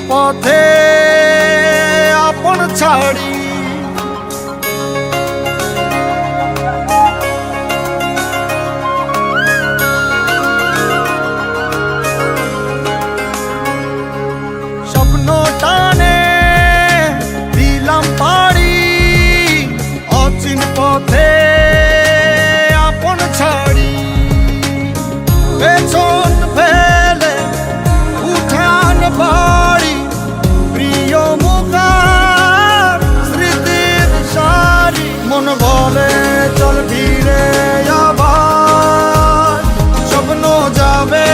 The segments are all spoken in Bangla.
পথে আপন ছাড়ি স্বপ্ন টানে দিলাম পাড়ি অচিন পথে আপন ছাড়ি পেছন ফেলে উঠান বাড়ি প্রিয় মুখার স্মৃতির সারি মন বলে চল ফিরে আবার স্বপ্ন যাবে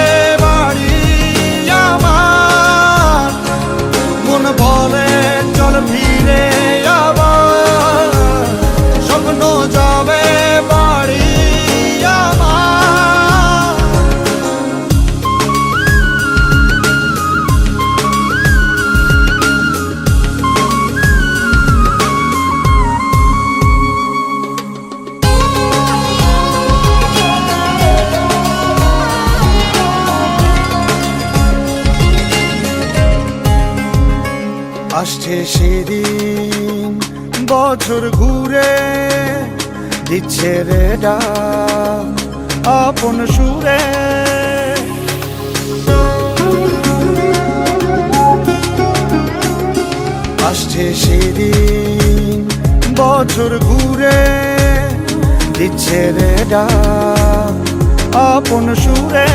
বাড়ি আমার মন বলে চল ফিরে আবার স্বপ্ন যাবে বাড়ি আমার আসছে সেদিন বছর ঘুরে দিচ্ছে রে ডাক আপন সুরে আসছে সেদিন বছর ঘুরে দিচ্ছে রে ডাক আপন সুরে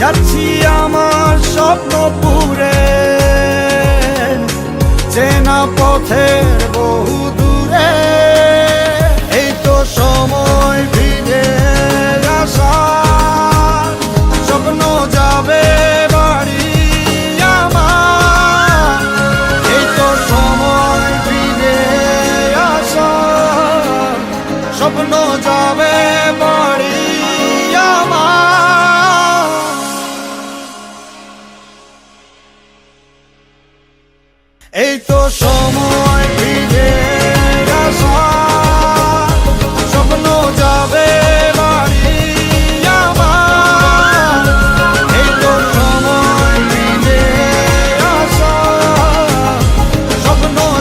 যাচ্ছি আমার স্বপ্ন পুরে চেনা পথের বহু দূরে এই তো সময় ফিরে আসার স্বপ্ন যাবে বাড়ি আমার এই তো সময় ফিরে আসার স্বপ্ন যাবে বাড়ি আমার এই তো সময়